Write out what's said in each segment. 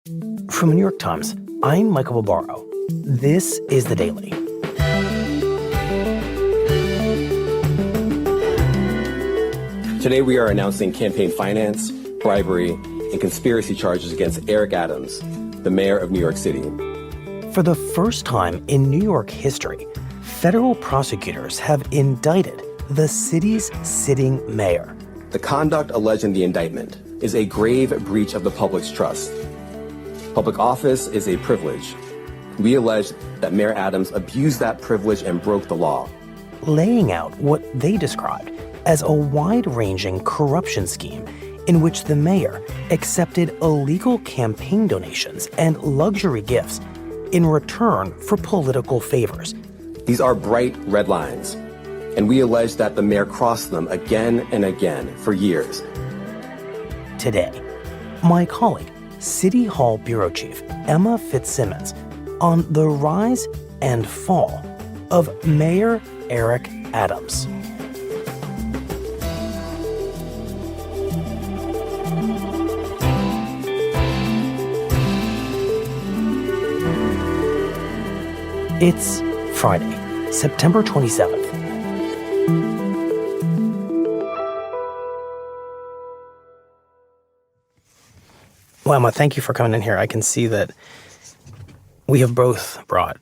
From the New York Times, I'm Michael Barbaro. This is The Daily. Today we are announcing campaign finance, bribery, and conspiracy charges against Eric Adams, the mayor of New York City. For the first time in New York history, federal prosecutors have indicted the city's sitting mayor. The conduct alleged in the indictment is a grave breach of the public's trust. Public office is a privilege. We allege that Mayor Adams abused that privilege and broke the law, laying out what they described as a wide-ranging corruption scheme in which the mayor accepted illegal campaign donations and luxury gifts in return for political favors. These are bright red lines, and we allege that the mayor crossed them again and again for years. Today, my colleague, City Hall Bureau Chief Emma Fitzsimmons, on the rise and fall of Mayor Eric Adams. It's Friday, September 27th. Well, Emma, thank you for coming in here. I can see that we have both brought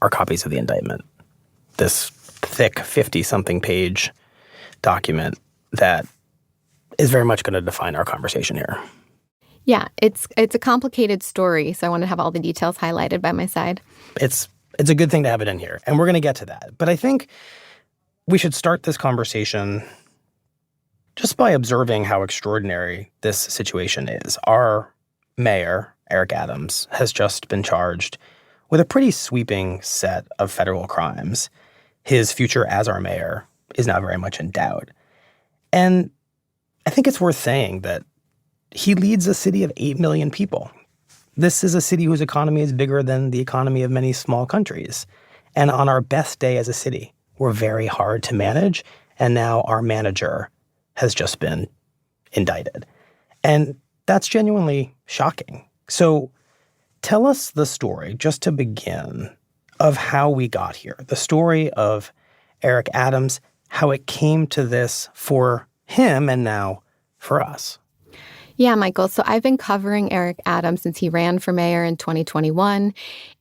our copies of the indictment, this thick 50-something page document that is very much going to define our conversation here. Yeah, it's a complicated story, so I want to have all the details highlighted by my side. It's a good thing to have it in here, and we're going to get to that. But I think we should start this conversation just by observing how extraordinary this situation is. Our mayor, Eric Adams, has just been charged with a pretty sweeping set of federal crimes. His future as our mayor is now very much in doubt. And I think it's worth saying that he leads a city of 8 million people. This is a city whose economy is bigger than the economy of many small countries. And on our best day as a city, we're very hard to manage. And now our manager has just been indicted. And that's genuinely shocking. So tell us the story, just to begin, of how we got here. The story of Eric Adams, how it came to this for him and now for us. Yeah, Michael. So I've been covering Eric Adams since he ran for mayor in 2021.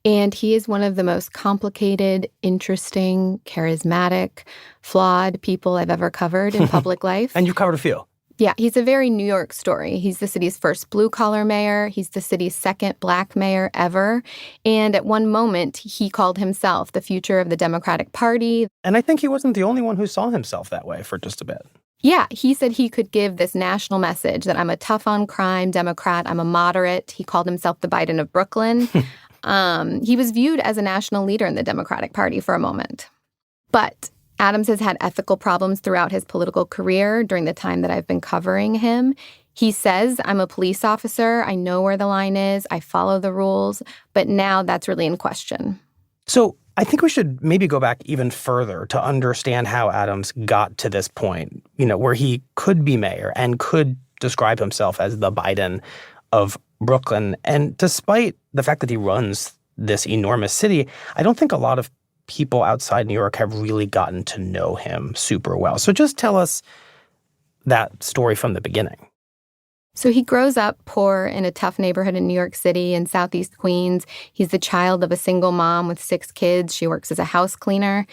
And he is one of the most complicated, interesting, charismatic, flawed people I've ever covered in public life. And you've covered a few. Yeah, he's a very New York story. He's the city's first blue-collar mayor. He's the city's second black mayor ever. And at one moment, he called himself the future of the Democratic Party. And I think he wasn't the only one who saw himself that way for just a bit. Yeah, he said he could give this national message that I'm a tough-on-crime Democrat, I'm a moderate. He called himself the Biden of Brooklyn. He was viewed as a national leader in the Democratic Party for a moment. But Adams has had ethical problems throughout his political career during the time that I've been covering him. He says, I'm a police officer, I know where the line is, I follow the rules, but now that's really in question. So I think we should maybe go back even further to understand how Adams got to this point, where he could be mayor and could describe himself as the Biden of Brooklyn. And despite the fact that he runs this enormous city, I don't think a lot of people outside New York have really gotten to know him super well. So just tell us that story from the beginning. So he grows up poor in a tough neighborhood in New York City in Southeast Queens. He's the child of a single mom with 6 kids. She works as a house cleaner.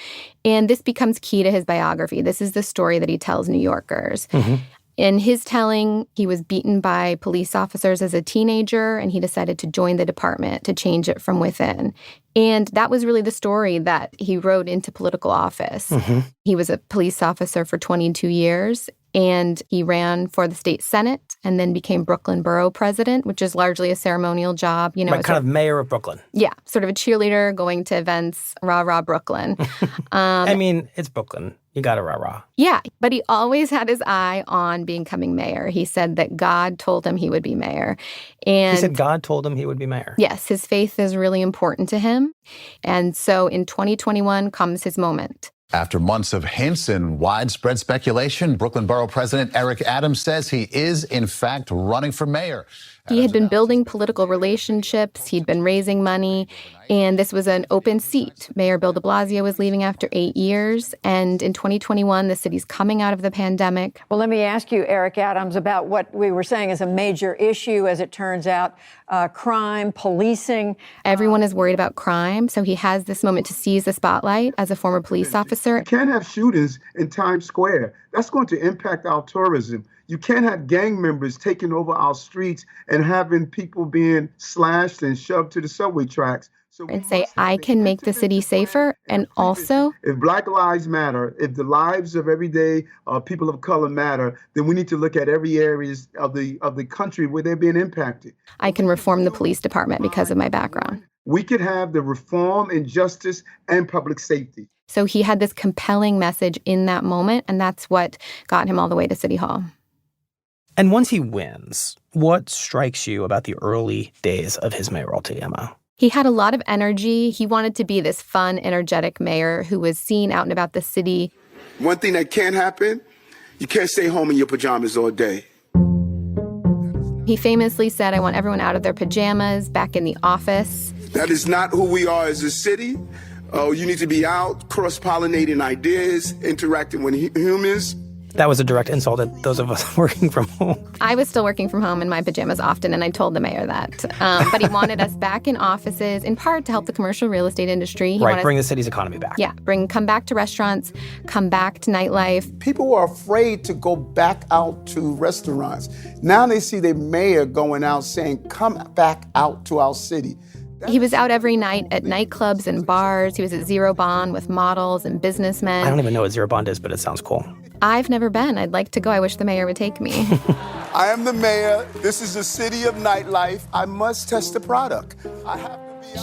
And this becomes key to his biography. This is the story that he tells New Yorkers. Mm-hmm. In his telling, he was beaten by police officers as a teenager, and he decided to join the department to change it from within. And that was really the story that he rode into political office. Mm-hmm. He was a police officer for 22 years, and he ran for the state senate and then became Brooklyn borough president, which is largely a ceremonial job. Right, kind of mayor of Brooklyn. Yeah, sort of a cheerleader going to events, rah-rah Brooklyn. I mean, it's Brooklyn. You got to rah-rah. Yeah, but he always had his eye on becoming mayor. He said that God told him he would be mayor. And he said God told him he would be mayor. Yes, his faith is really important to him. And so in 2021 comes his moment. After months of hints and widespread speculation, Brooklyn Borough President Eric Adams says he is, in fact, running for mayor. He had been building political relationships, he'd been raising money, and this was an open seat. Mayor Bill de Blasio was leaving after 8 years, and in 2021, the city's coming out of the pandemic. Well, let me ask you, Eric Adams, about what we were saying is a major issue, as it turns out, crime, policing. Everyone is worried about crime, so he has this moment to seize the spotlight as a former police officer. You can't have shootings in Times Square. That's going to impact our tourism. You can't have gang members taking over our streets and having people being slashed and shoved to the subway tracks. So And say, I can make the city safer, and also, if Black lives matter, if the lives of everyday people of color matter, then we need to look at every area of the country where they're being impacted. I can reform the police department because of my background. We could have the reform in justice and public safety. So he had this compelling message in that moment, and that's what got him all the way to City Hall. And once he wins, what strikes you about the early days of his mayoralty, Emma? He had a lot of energy. He wanted to be this fun, energetic mayor who was seen out and about the city. One thing that can't happen, you can't stay home in your pajamas all day. He famously said, I want everyone out of their pajamas, back in the office. That is not who we are as a city. You need to be out, cross-pollinating ideas, interacting with humans. That was a direct insult at those of us working from home. I was still working from home in my pajamas often, and I told the mayor that. But he wanted us back in offices, in part to help the commercial real estate industry. Right, bring the city's economy back. Yeah, come back to restaurants, come back to nightlife. People are afraid to go back out to restaurants. Now they see the mayor going out saying, come back out to our city. He was out every night at nightclubs and bars. He was at Zero Bond with models and businessmen. I don't even know what Zero Bond is, but it sounds cool. I've never been. I'd like to go. I wish the mayor would take me. I am the mayor. This is a city of nightlife. I must test the product.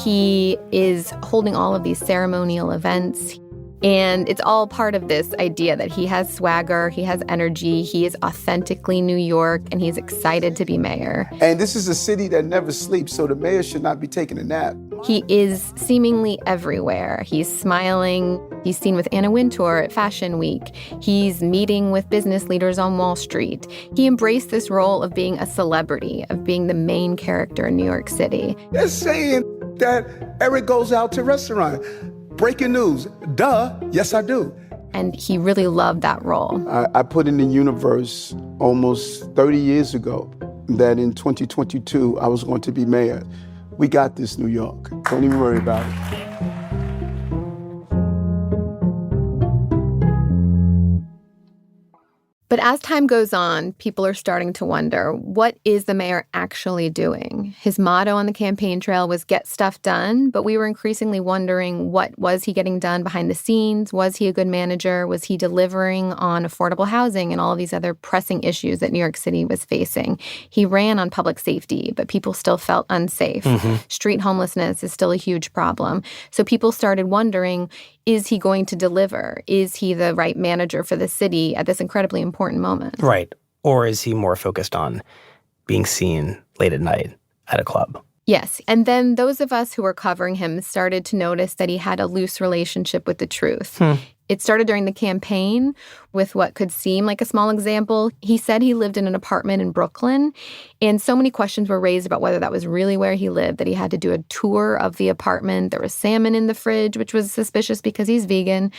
He is holding all of these ceremonial events. And it's all part of this idea that he has swagger, he has energy, he is authentically New York, and he's excited to be mayor. And this is a city that never sleeps, so the mayor should not be taking a nap. He is seemingly everywhere. He's smiling. He's seen with Anna Wintour at Fashion Week. He's meeting with business leaders on Wall Street. He embraced this role of being a celebrity, of being the main character in New York City. They're saying that Eric goes out to restaurants. Breaking news. Duh. Yes, I do. And he really loved that role. I put in the universe almost 30 years ago that in 2022, I was going to be mayor. We got this, New York. Don't even worry about it. But as time goes on, people are starting to wonder, what is the mayor actually doing? His motto on the campaign trail was get stuff done, but we were increasingly wondering, what was he getting done behind the scenes? Was he a good manager? Was he delivering on affordable housing and all of these other pressing issues that New York City was facing? He ran on public safety, but people still felt unsafe. Street homelessness is still a huge problem. So people started wondering, is he going to deliver? Is he the right manager for the city at this incredibly important moment? Right. Or is he more focused on being seen late at night at a club? Yes. And then those of us who were covering him started to notice that he had a loose relationship with the truth. It started during the campaign with what could seem like a small example. He said he lived in an apartment in Brooklyn, and so many questions were raised about whether that was really where he lived, that he had to do a tour of the apartment. There was salmon in the fridge, which was suspicious because he's vegan.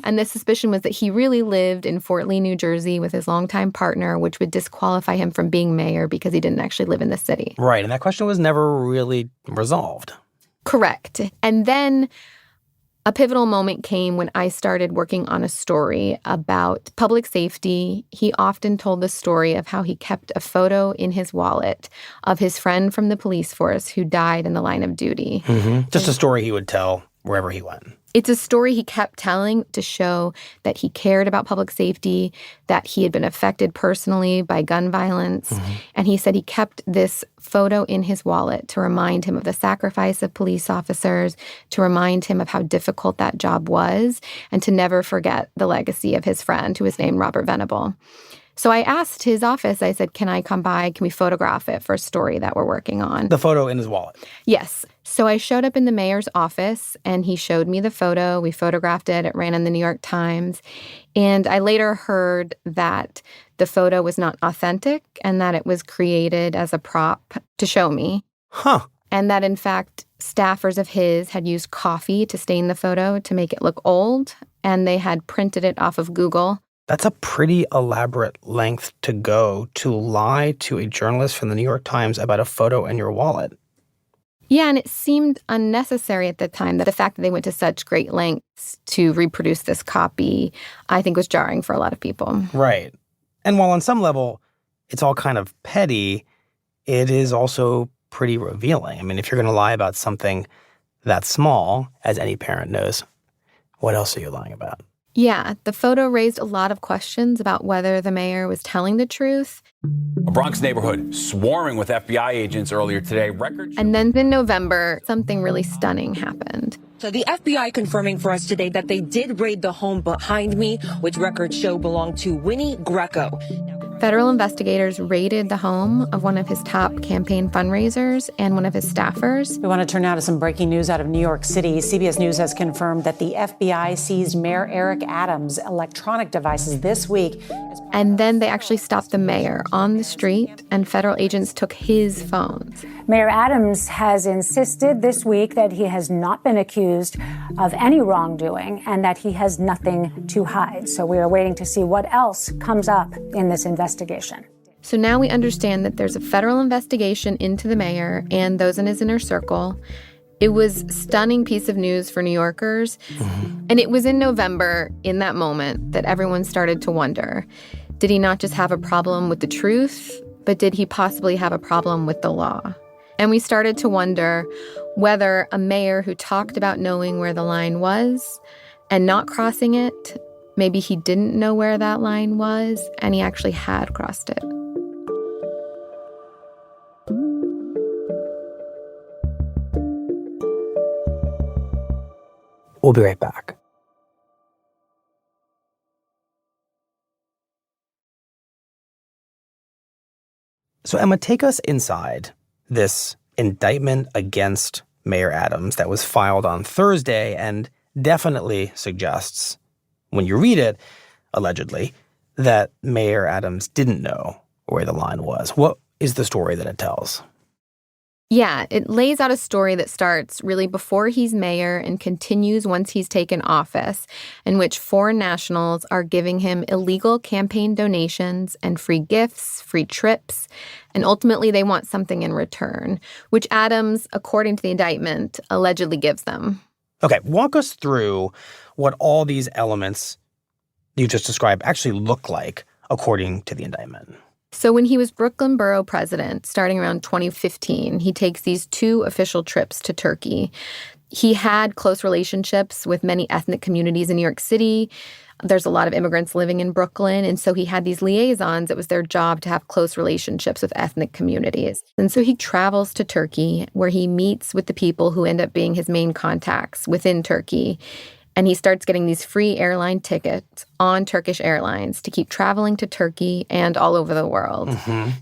And the suspicion was that he really lived in Fort Lee, New Jersey with his longtime partner, which would disqualify him from being mayor because he didn't actually live in the city. Right, and that question was never really resolved. Correct. And then a pivotal moment came when I started working on a story about public safety. He often told the story of how he kept a photo in his wallet of his friend from the police force who died in the line of duty. Just a story he would tell wherever he went. It's a story he kept telling to show that he cared about public safety, that he had been affected personally by gun violence. And he said he kept this photo in his wallet to remind him of the sacrifice of police officers, to remind him of how difficult that job was, and to never forget the legacy of his friend, who was named Robert Venable. So I asked his office, I said, can I come by? Can we photograph it for a story that we're working on? The photo in his wallet. Yes. So I showed up in the mayor's office, and he showed me the photo. We photographed it. It ran in the New York Times. And I later heard that the photo was not authentic and that it was created as a prop to show me. Huh. And that, in fact, staffers of his had used coffee to stain the photo to make it look old, and they had printed it off of Google. That's a pretty elaborate length to go to lie to a journalist from the New York Times about a photo in your wallet. Yeah, and it seemed unnecessary at the time. That the fact that they went to such great lengths to reproduce this copy, I think, was jarring for a lot of people. Right. And while on some level it's all kind of petty, it is also pretty revealing. I mean, if you're going to lie about something that small, as any parent knows, what else are you lying about? Yeah, the photo raised a lot of questions about whether the mayor was telling the truth. A Bronx neighborhood swarming with FBI agents earlier today. And then in November, something really stunning happened. So the FBI confirming for us today that they did raid the home behind me, which records show belonged to Winnie Greco. Federal investigators raided the home of one of his top campaign fundraisers and one of his staffers. We want to turn now to some breaking news out of New York City. CBS News has confirmed that the FBI seized Mayor Eric Adams' electronic devices this week. And then they actually stopped the mayor on the street, and federal agents took his phones. Mayor Adams has insisted this week that he has not been accused of any wrongdoing and that he has nothing to hide. So we are waiting to see what else comes up in this investigation. So now we understand that there's a federal investigation into the mayor and those in his inner circle. It was a stunning piece of news for New Yorkers. And it was in November, in that moment, that everyone started to wonder, did he not just have a problem with the truth, but did he possibly have a problem with the law? And we started to wonder whether a mayor who talked about knowing where the line was and not crossing it, maybe he didn't know where that line was and he actually had crossed it. We'll be right back. So, Emma, take us inside this indictment against Mayor Adams that was filed on Thursday and definitely suggests, when you read it, allegedly, that Mayor Adams didn't know where the line was. What is the story that it tells? Yeah, it lays out a story that starts really before he's mayor and continues once he's taken office, in which foreign nationals are giving him illegal campaign donations and free gifts, free trips, and ultimately they want something in return, which Adams, according to the indictment, allegedly gives them. Okay, walk us through what all these elements you just described actually look like, according to the indictment. So when he was Brooklyn Borough president, starting around 2015, he takes these 2 official trips to Turkey. He had close relationships with many ethnic communities in New York City. There's a lot of immigrants living in Brooklyn, and so he had these liaisons. It was their job to have close relationships with ethnic communities. And so he travels to Turkey, where he meets with the people who end up being his main contacts within Turkey. And he starts getting these free airline tickets on Turkish Airlines to keep traveling to Turkey and all over the world.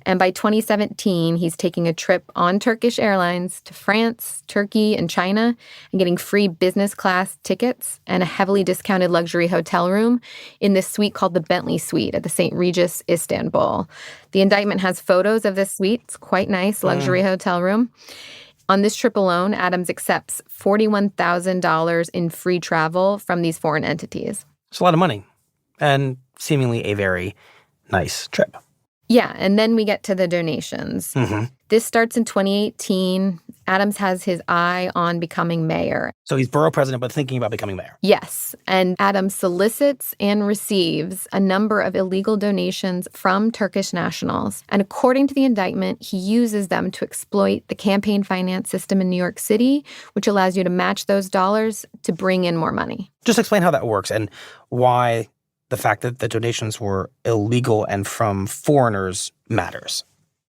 And by 2017, he's taking a trip on Turkish Airlines to France, Turkey, and China and getting free business class tickets and a heavily discounted luxury hotel room in this suite called the Bentley Suite at the St. Regis, Istanbul. The indictment has photos of this suite. It's quite nice, luxury hotel room. On this trip alone, Adams accepts $41,000 in free travel from these foreign entities. It's a lot of money and seemingly a very nice trip. Yeah, and then we get to the donations. This starts in 2018. Adams has his eye on becoming mayor. So he's borough president, but thinking about becoming mayor. Yes, and Adams solicits and receives a number of illegal donations from Turkish nationals. And according to the indictment, he uses them to exploit the campaign finance system in New York City, which allows you to match those dollars to bring in more money. Just explain how that works and why the fact that the donations were illegal and from foreigners matters.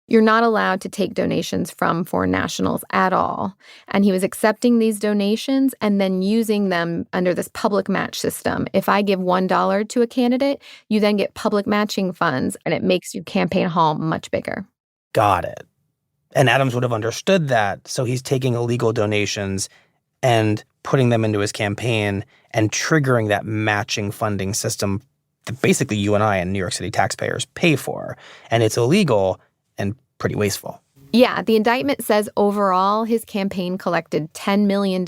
You're not allowed to take donations from foreign nationals at all. And he was accepting these donations and then using them under this public match system. If I give $1 to a candidate, you then get public matching funds, and it makes your campaign haul much bigger. Got it. And Adams would have understood that, so he's taking illegal donations and putting them into his campaign and triggering that matching funding system that basically you and I and New York City taxpayers pay for. And it's illegal and pretty wasteful. Yeah, the indictment says overall his campaign collected $10 million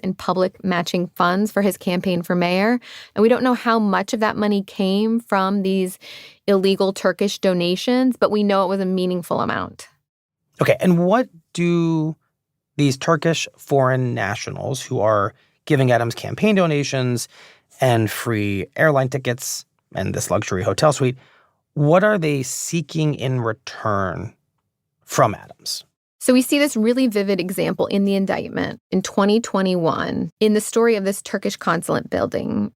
in public matching funds for his campaign for mayor. And we don't know how much of that money came from these illegal Turkish donations, but we know it was a meaningful amount. Okay, and what do these Turkish foreign nationals who are giving Adams campaign donations and free airline tickets and this luxury hotel suite, what are they seeking in return from Adams? So we see this really vivid example in the indictment in 2021 in the story of this Turkish consulate building.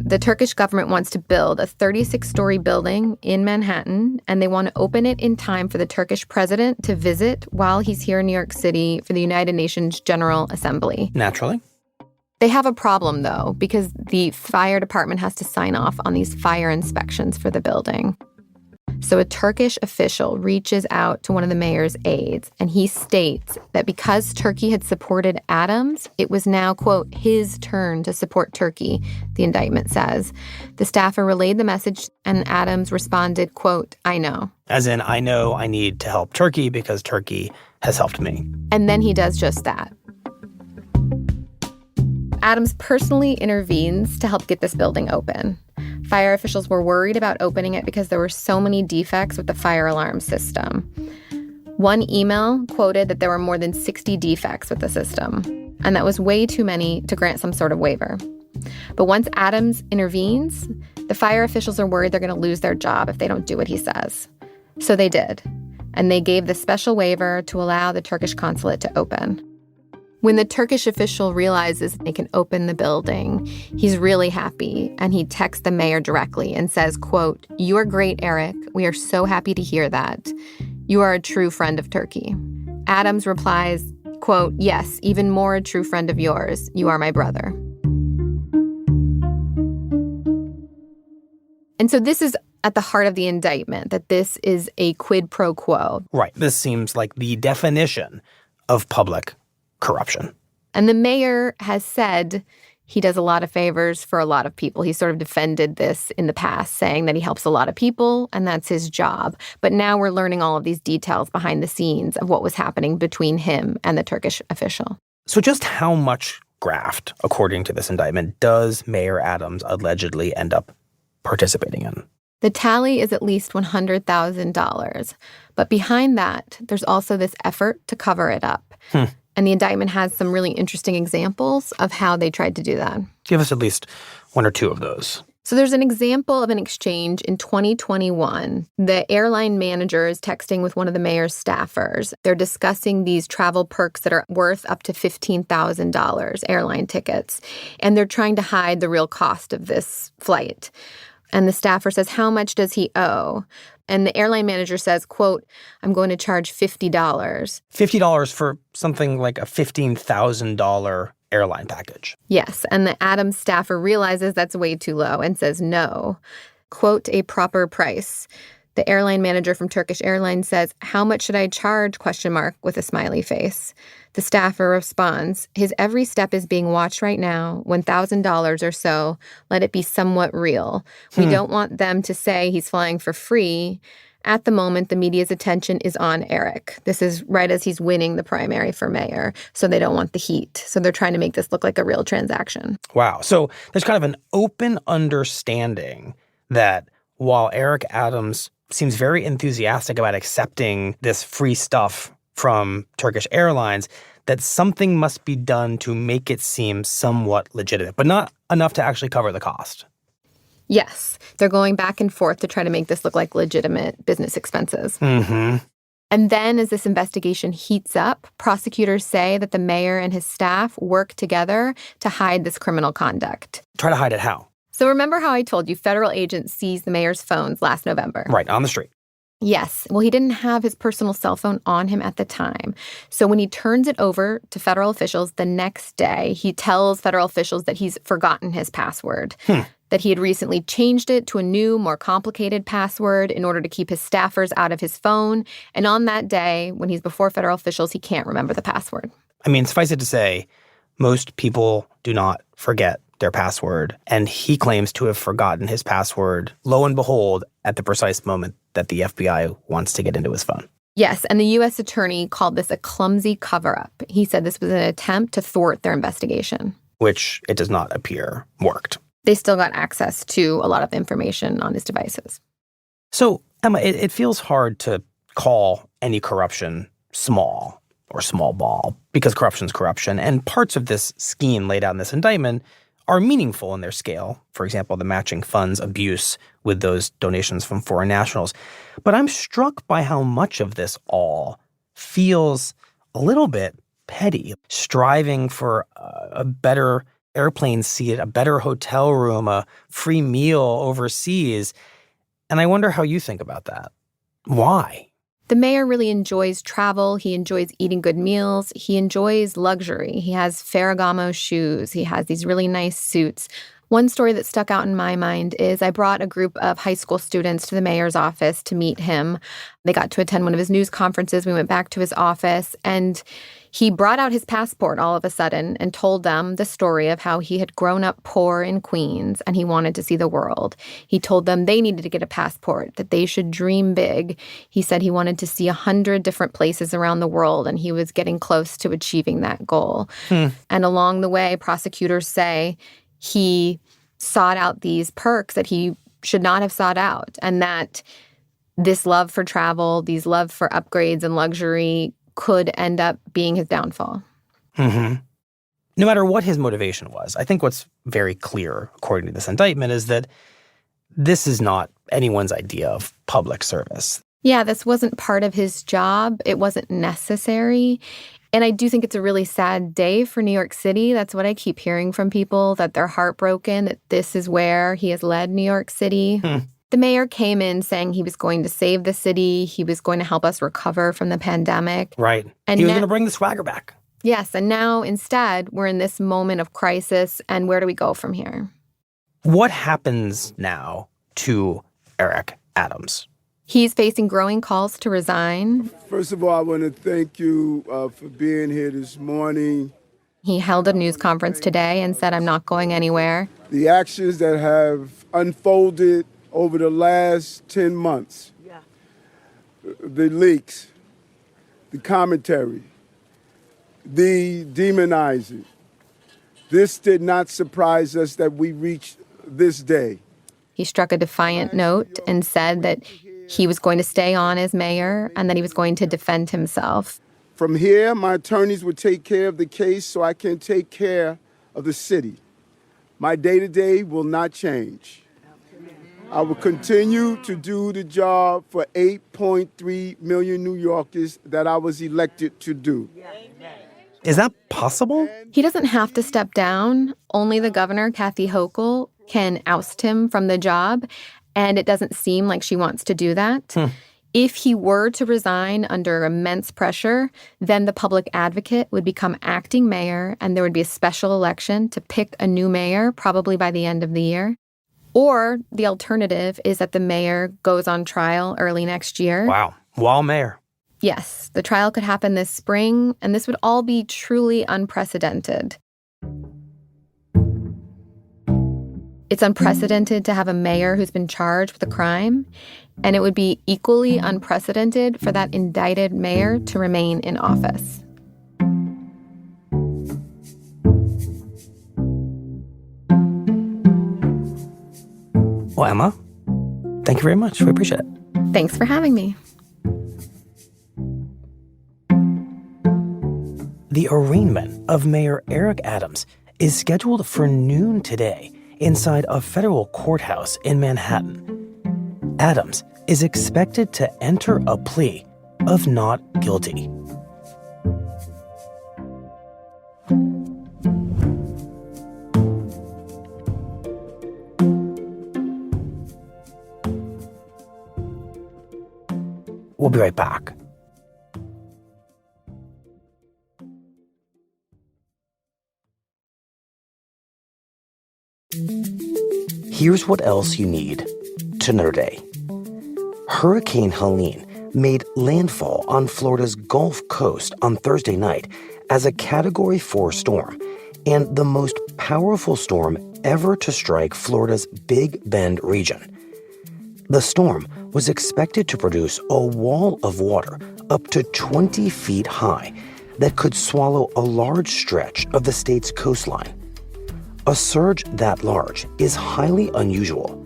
The Turkish government wants to build a 36-story building in Manhattan, and they want to open it in time for the Turkish president to visit while he's here in New York City for the United Nations General Assembly. Naturally. They have a problem, though, because the fire department has to sign off on these fire inspections for the building. So a Turkish official reaches out to one of the mayor's aides, and he states that because Turkey had supported Adams, it was now, quote, his turn to support Turkey, the indictment says. The staffer relayed the message, and Adams responded, quote, I know. As in, I know I need to help Turkey because Turkey has helped me. And then he does just that. Adams personally intervenes to help get this building open. Fire officials were worried about opening it because there were so many defects with the fire alarm system. One email quoted that there were more than 60 defects with the system, and that was way too many to grant some sort of waiver. But once Adams intervenes, the fire officials are worried they're going to lose their job if they don't do what he says. So they did, and they gave the special waiver to allow the Turkish consulate to open. When the Turkish official realizes they can open the building, he's really happy, and he texts the mayor directly and says, quote, you are great, Eric. We are so happy to hear that. You are a true friend of Turkey. Adams replies, quote, yes, even more a true friend of yours. You are my brother. And so this is at the heart of the indictment, that this is a quid pro quo. Right. This seems like the definition of public corruption. And the mayor has said he does a lot of favors for a lot of people. He sort of defended this in the past, saying that he helps a lot of people and that's his job. But now we're learning all of these details behind the scenes of what was happening between him and the Turkish official. So just how much graft, according to this indictment, does Mayor Adams allegedly end up participating in? The tally is at least $100,000. But behind that, there's also this effort to cover it up. And the indictment has some really interesting examples of how they tried to do that. Give us at least one or two of those. So there's an example of an exchange in 2021. The airline manager is texting with one of the mayor's staffers. They're discussing these travel perks that are worth up to $15,000, airline tickets. And they're trying to hide the real cost of this flight. And the staffer says, how much does he owe? And the airline manager says, quote, I'm going to charge $50. $50 for something like a $15,000 airline package. Yes, and the Adams staffer realizes that's way too low and says no. Quote, a proper price. The airline manager from Turkish Airlines says, how much should I charge, ? With a smiley face. The staffer responds, his every step is being watched right now, $1,000 or so. Let it be somewhat real. We don't want them to say he's flying for free. At the moment, the media's attention is on Eric. This is right as he's winning the primary for mayor, so they don't want the heat. So they're trying to make this look like a real transaction. Wow. So there's kind of an open understanding that while Eric Adams seems very enthusiastic about accepting this free stuff from Turkish Airlines, that something must be done to make it seem somewhat legitimate, but not enough to actually cover the cost. Yes, they're going back and forth to try to make this look like legitimate business expenses. Mm-hmm. And then as this investigation heats up, prosecutors say that the mayor and his staff work together to hide this criminal conduct. Try to hide it how? So remember how I told you federal agents seized the mayor's phones last November? Right, on the street. Yes. Well, he didn't have his personal cell phone on him at the time. So when he turns it over to federal officials the next day, he tells federal officials that he's forgotten his password, that he had recently changed it to a new, more complicated password in order to keep his staffers out of his phone. And on that day, when he's before federal officials, he can't remember the password. I mean, suffice it to say, most people do not forget their password, and he claims to have forgotten his password, lo and behold, at the precise moment that the FBI wants to get into his phone. Yes, and the U.S. attorney called this a clumsy cover-up. He said this was an attempt to thwart their investigation. Which, it does not appear, worked. They still got access to a lot of information on his devices. So, Emma, it feels hard to call any corruption small or small ball, because corruption's corruption, and parts of this scheme laid out in this indictment are meaningful in their scale. For example, the matching funds abuse with those donations from foreign nationals. But I'm struck by how much of this all feels a little bit petty, striving for a better airplane seat, a better hotel room, a free meal overseas. And I wonder how you think about that. Why? The mayor really enjoys travel. He enjoys eating good meals. He enjoys luxury. He has Ferragamo shoes. He has these really nice suits. One story that stuck out in my mind is I brought a group of high school students to the mayor's office to meet him. They got to attend one of his news conferences. We went back to his office, and he brought out his passport all of a sudden and told them the story of how he had grown up poor in Queens and he wanted to see the world. He told them they needed to get a passport, that they should dream big. He said he wanted to see 100 different places around the world, and he was getting close to achieving that goal. And along the way, prosecutors say he sought out these perks that he should not have sought out, and that this love for travel, these love for upgrades and luxury could end up being his downfall. No matter what his motivation was, I think what's very clear, according to this indictment, is that this is not anyone's idea of public service. Yeah, this wasn't part of his job. It wasn't necessary. And I do think it's a really sad day for New York City. That's what I keep hearing from people, that they're heartbroken, that this is where he has led New York City. The mayor came in saying he was going to save the city. He was going to help us recover from the pandemic. Right. And he was going to bring the swagger back. Yes. And now, instead, we're in this moment of crisis. And where do we go from here? What happens now to Eric Adams? He's facing growing calls to resign. First of all, I want to thank you for being here this morning. He held a news conference today and said, "I'm not going anywhere." The actions that have unfolded over the last 10 months, the leaks, the commentary, the demonizing, this did not surprise us that we reached this day. He struck a defiant note and said that he was going to stay on as mayor and that he was going to defend himself. From here, my attorneys will take care of the case so I can take care of the city. My day-to-day will not change. I will continue to do the job for 8.3 million New Yorkers that I was elected to do. Is that possible? He doesn't have to step down. Only the governor, Kathy Hochul, can oust him from the job, and it doesn't seem like she wants to do that. If he were to resign under immense pressure, then the public advocate would become acting mayor, and there would be a special election to pick a new mayor, probably by the end of the year. Or the alternative is that the mayor goes on trial early next year. Wow. While mayor. Yes, the trial could happen this spring, and this would all be truly unprecedented. It's unprecedented to have a mayor who's been charged with a crime, and it would be equally unprecedented for that indicted mayor to remain in office. Well, Emma, thank you very much. We appreciate it. Thanks for having me. The arraignment of Mayor Eric Adams is scheduled for noon today inside a federal courthouse in Manhattan. Adams is expected to enter a plea of not guilty. We'll be right back. Here's what else you need to know today. Hurricane Helene made landfall on Florida's Gulf Coast on Thursday night as a Category 4 storm and the most powerful storm ever to strike Florida's Big Bend region. The storm was expected to produce a wall of water up to 20 feet high that could swallow a large stretch of the state's coastline. A surge that large is highly unusual.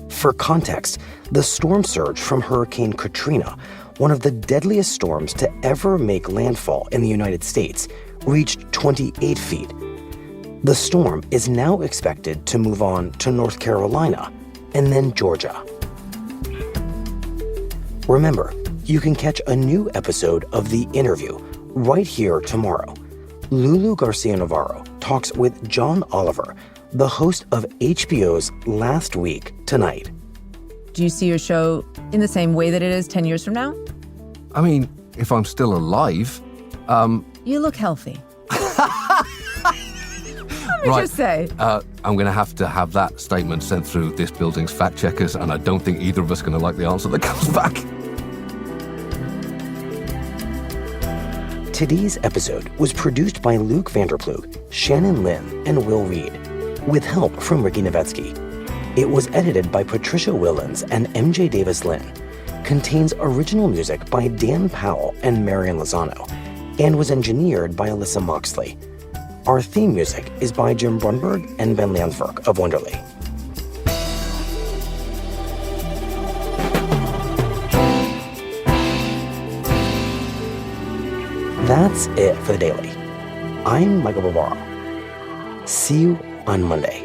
For context, the storm surge from Hurricane Katrina, one of the deadliest storms to ever make landfall in the United States, reached 28 feet. The storm is now expected to move on to North Carolina and then Georgia. Remember, you can catch a new episode of The Interview right here tomorrow. Lulu Garcia-Navarro talks with John Oliver, the host of HBO's Last Week Tonight. Do you see your show in the same way that it is 10 years from now? I mean, if I'm still alive, You look healthy. Let me just say. I'm going to have that statement sent through this building's fact checkers, and I don't think either of us are going to like the answer that comes back. Today's episode was produced by Luke Vanderplug, Shannon Lynn, and Will Reed, with help from Ricky Novetsky. It was edited by Patricia Willens and MJ Davis Lynn, contains original music by Dan Powell and Marian Lozano, and was engineered by Alyssa Moxley. Our theme music is by Jim Brunberg and Ben Landsverk of Wonderly. That's it for the Daily. I'm Michael Barbaro. See you on Monday.